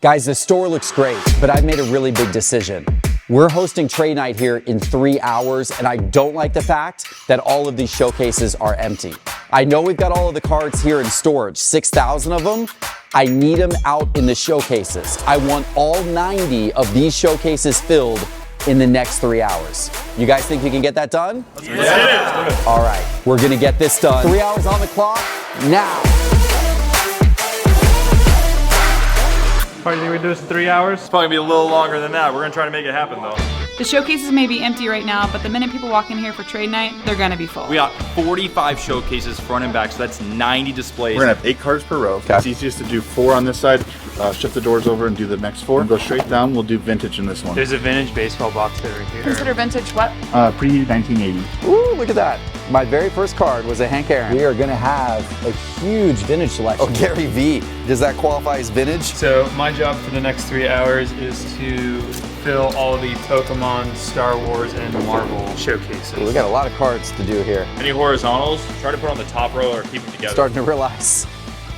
Guys, the store looks great, but I've made a really big decision. We're hosting trade night here in 3 hours, and I don't like the fact that all of these showcases are empty. I know we've got all of the cards here in storage, 6,000 of them. I need them out in the showcases. I want all 90 of these showcases filled in the next 3 hours. You guys think we can get that done? Yeah. All right, we're gonna get this done. 3 hours on the clock, now. Probably think we do this in 3 hours? It's probably gonna be a little longer than that. We're gonna try to make it happen though. The showcases may be empty right now, but the minute people walk in here for trade night, they're gonna be full. We got 45 showcases front and back, so that's 90 displays. We're gonna have 8 cards per row. Okay. It's easiest to do 4 on this side, shift the doors over and do the next 4. And go straight down, we'll do vintage in this one. There's a vintage baseball box over here. Consider vintage what? Pre-1980. Ooh, look at that. My very first card was a Hank Aaron. We are gonna have a huge vintage selection. Oh, Gary V. Does that qualify as vintage? So my job for the next 3 hours is to fill all of the Pokémon, Star Wars, and Marvel showcases. We got a lot of cards to do here. Any horizontals, try to put on the top row or keep them together. Starting to realize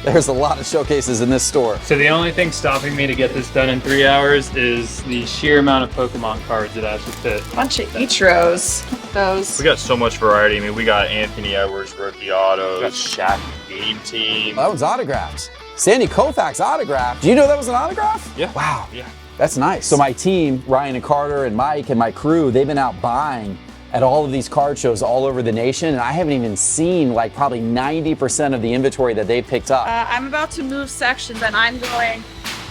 there's a lot of showcases in this store. So the only thing stopping me to get this done in 3 hours is the sheer amount of Pokemon cards that I have to fit. Bunch of Ichiros. Those. We got so much variety. I mean, we got Anthony Edwards rookie autos, we got Shaq game team. That one's autographed. Sandy Koufax autographed. Do you know that was an autograph? Yeah. Wow. Yeah. That's nice. So my team, Ryan and Carter and Mike and my crew, they've been out buying at all of these card shows all over the nation, and I haven't even seen like probably 90% of the inventory that they picked up. I'm about to move sections and I'm going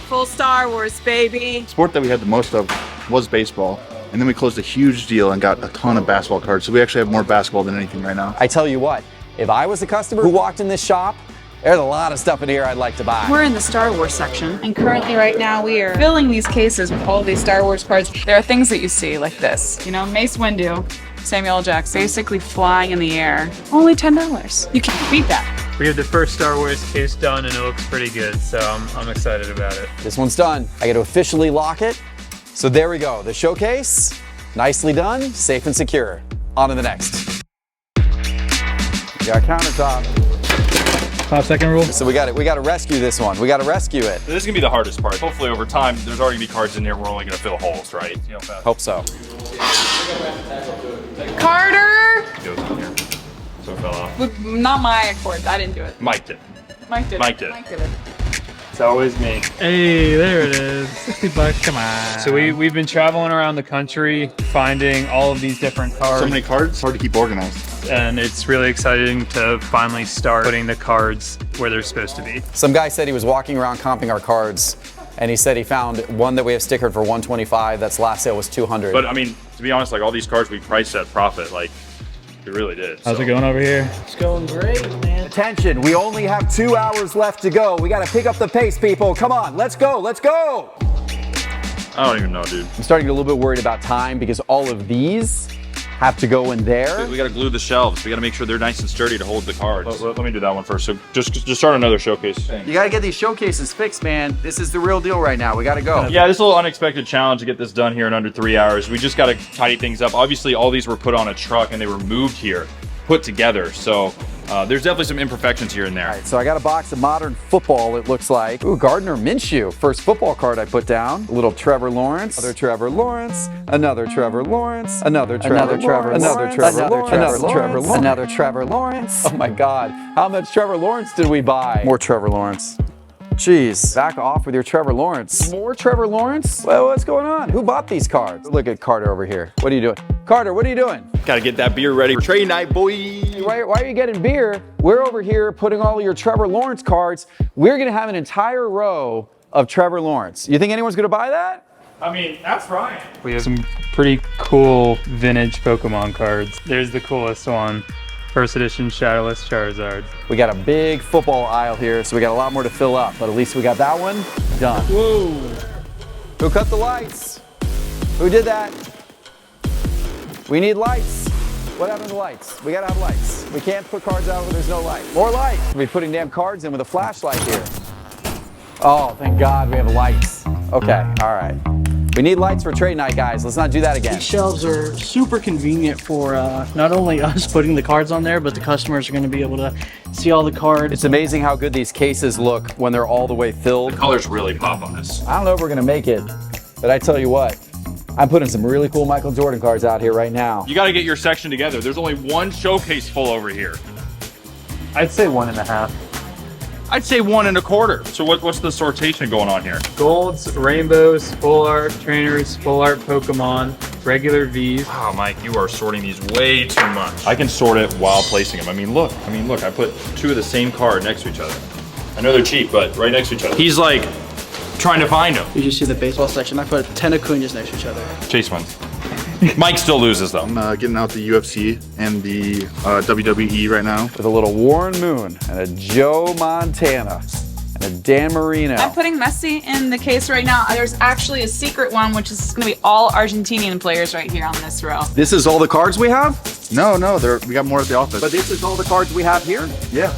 full Star Wars, baby. Sport that we had the most of was baseball. And then we closed a huge deal and got a ton of basketball cards. So we actually have more basketball than anything right now. I tell you what, if I was a customer who walked in this shop, there's a lot of stuff in here I'd like to buy. We're in the Star Wars section, and currently right now we are filling these cases with all of these Star Wars cards. There are things that you see like this. You know, Mace Windu, Samuel L. Jackson, basically flying in the air. Only $10. You can't beat that. We have the first Star Wars case done and it looks pretty good, so I'm excited about it. This one's done. I got to officially lock it. So there we go. The showcase, nicely done, safe and secure. On to the next. We got countertop. 5 second rule. So we got to rescue this one. We got to rescue it. This is gonna be the hardest part. Hopefully over time, there's already gonna be cards in here. We're only gonna fill holes, right? You know, Hope so. Carter! goes in here. So it fell off. Not my accord. I didn't do it. Mike did. Mike did it. Mike did. Mike did it. It's always me. Hey, there it is. 60 bucks, come on. So we've been traveling around the country, finding all of these different cards. So many cards, hard to keep organized. And it's really exciting to finally start putting the cards where they're supposed to be. Some guy said he was walking around comping our cards, and he said he found one that we have stickered for $125. That's last sale was $200. But I mean, to be honest, like all these cards we priced at profit, like we really did. How's it going over here? It's going great, man. Attention, we only have 2 hours left to go. We got to pick up the pace, people. Come on, let's go, let's go. I don't even know, dude. I'm starting to get a little bit worried about time because all of these have to go in there. We gotta glue the shelves. We gotta make sure they're nice and sturdy to hold the cards. Let me do that one first. So just start another showcase. You got to get these showcases fixed, man. This is the real deal right now. We got to go. Yeah, this is a little unexpected challenge to get this done here in under 3 hours. We just gotta tidy things up. Obviously, all these were put on a truck and they were moved here, put together. So there's definitely some imperfections here and there. All right, so I got a box of modern football, it looks like. Ooh, Gardner Minshew, first football card I put down. A little Trevor Lawrence, another Trevor Lawrence, another Trevor Lawrence, another Trevor Lawrence, another Trevor Lawrence, another Trevor Lawrence. Oh my God, how much Trevor Lawrence did we buy? More Trevor Lawrence. Jeez, back off with your Trevor Lawrence. More Trevor Lawrence? Well, what's going on? Who bought these cards? Look at Carter over here. What are you doing? Carter, what are you doing? Gotta get that beer ready for trade night, boy. Why are you getting beer? We're over here putting all of your Trevor Lawrence cards. We're gonna have an entire row of Trevor Lawrence. You think anyone's gonna buy that? I mean, that's right. We have some pretty cool vintage Pokemon cards. There's the coolest one. First edition Shadowless Charizard. We got a big football aisle here, so we got a lot more to fill up, but at least we got that one done. Whoa. Who cut the lights? Who did that? We need lights. What happened to lights? We gotta have lights. We can't put cards out where there's no light. More light. We'll be putting damn cards in with a flashlight here. Oh, thank God we have lights. Okay, all right. We need lights for trade night, guys. Let's not do that again. These shelves are super convenient for not only us putting the cards on there, but the customers are going to be able to see all the cards. It's amazing how good these cases look when they're all the way filled. The colors really pop on this. I don't know if we're gonna make it, but I tell you what, I'm putting some really cool Michael Jordan cards out here right now. You got to get your section together. There's only one showcase full over here. I'd say 1.5. I'd say 1 1/4. So what's the sortation going on here? Golds, rainbows, full art trainers, full art Pokemon, regular Vs. Wow, Mike, you are sorting these way too much. I can sort it while placing them. I mean, look, I put 2 of the same card next to each other. I know they're cheap, but right next to each other. He's like trying to find them. You just see the baseball section. I put 10 Acuñas next to each other. Chase wins. Mike still loses though. I'm getting out the UFC and the WWE right now. With a little Warren Moon and a Joe Montana and a Dan Marino. I'm putting Messi in the case right now. There's actually a secret one, which is going to be all Argentinian players right here on this row. This is all the cards we have? No, we got more at the office. But this is all the cards we have here? yeah.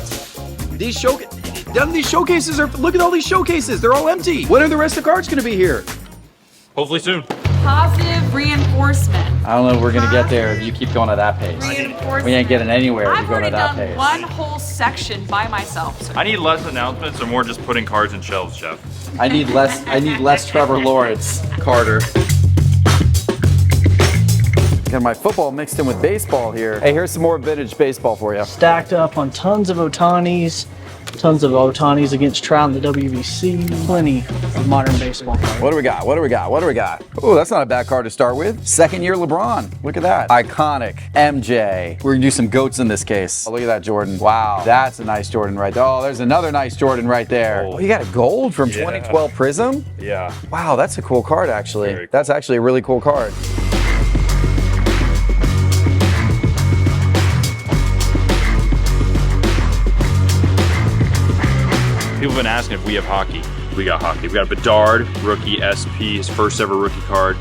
None of these showcases are, look at all these showcases. They're all empty. When are the rest of the cards gonna be here? Hopefully soon. Positive reinforcement. I don't know if we're gonna get there if you keep going at that pace. Reinforcement. We ain't getting anywhere if I've you go already at that done pace. one whole section by myself. So I need less announcements and more just putting cards in shelves, Jeff. I need less Trevor Lawrence, Carter. Got my football mixed in with baseball here. Hey, here's some more vintage baseball for you. Stacked up on tons of Otanis against Trout in the WBC. Plenty of modern baseball cards. What do we got? What do we got? What do we got? Oh, that's not a bad card to start with. Second year LeBron. Look at that. Iconic. MJ. We're gonna do some goats in this case. Oh, look at that Jordan. Wow, that's a nice Jordan right there. Oh, there's another nice Jordan right there. Oh, you got a gold from 2012 Prism? Yeah. Wow, that's a cool card actually. Very cool. That's actually a really cool card. People have been asking if we have hockey. We got hockey. We got Bedard, rookie SP, his first ever rookie card.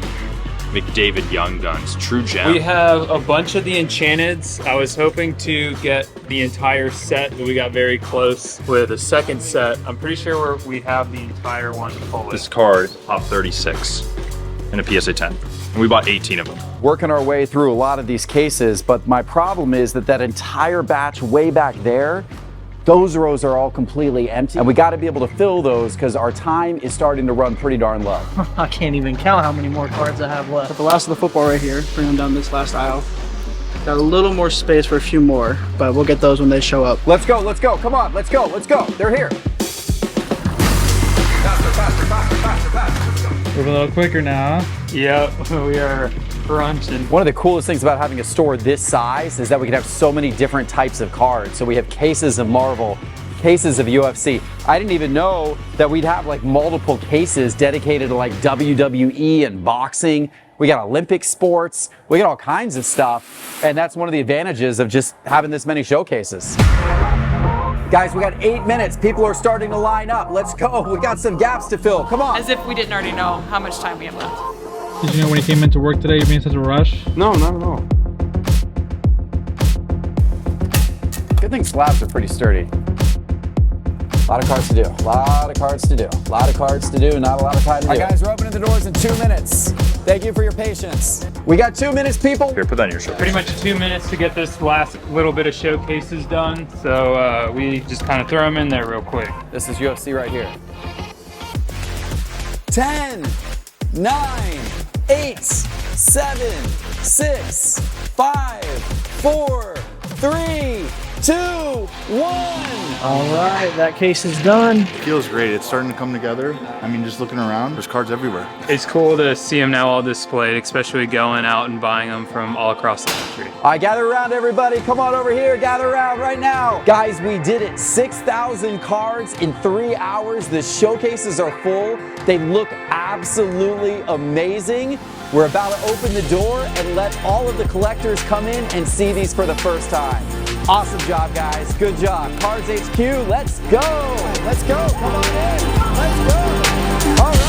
McDavid Young Guns, true gem. We have a bunch of the Enchanteds. I was hoping to get the entire set, but we got very close with a second set. I'm pretty sure we have the entire one full. This card, top 36 in a PSA 10. And we bought 18 of them. Working our way through a lot of these cases, but my problem is that entire batch way back there, those rows are all completely empty, and we got to be able to fill those because our time is starting to run pretty darn low. I can't even count how many more cards I have left. But the last of the football right here, bring them down this last aisle. Got a little more space for a few more, but we'll get those when they show up. Let's go, let's go, come on, let's go, let's go. They're here. Move a little quicker now. Yep, we are crunching. One of the coolest things about having a store this size is that we can have so many different types of cards. So we have cases of Marvel, cases of UFC. I didn't even know that we'd have like multiple cases dedicated to like WWE and boxing. We got Olympic sports, we got all kinds of stuff. And that's one of the advantages of just having this many showcases. Guys, we got 8 minutes. People are starting to line up. Let's go. We got some gaps to fill. Come on. as if we didn't already know how much time we have left. Did you know when you came into work today you're being in such a rush? No, not at all. Good thing slabs are pretty sturdy. A lot of cards to do. A lot of cards to do. A lot of cards to do. Not a lot of time to do. All right, guys, we're opening the doors in 2 minutes. Thank you for your patience. We got 2 minutes, people. Here, put that in your shirt. Pretty much 2 minutes to get this last little bit of showcases done. So we just kind of throw them in there real quick. This is UFC right here. 10, 9, 8, 7, 6, 5, 4, 3, 2, 1. All right, that case is done. It feels great. It's starting to come together. I mean, just looking around, there's cards everywhere. It's cool to see them now all displayed, especially going out and buying them from all across the country. All right, gather around, everybody. Come on over here. Gather around right now. Guys, we did it. 6,000 cards in 3 hours. The showcases are full. They look absolutely amazing. We're about to open the door and let all of the collectors come in and see these for the first time. Awesome job, guys. Good job. CardsHQ, let's go. Let's go. Come on in. Let's go. All right.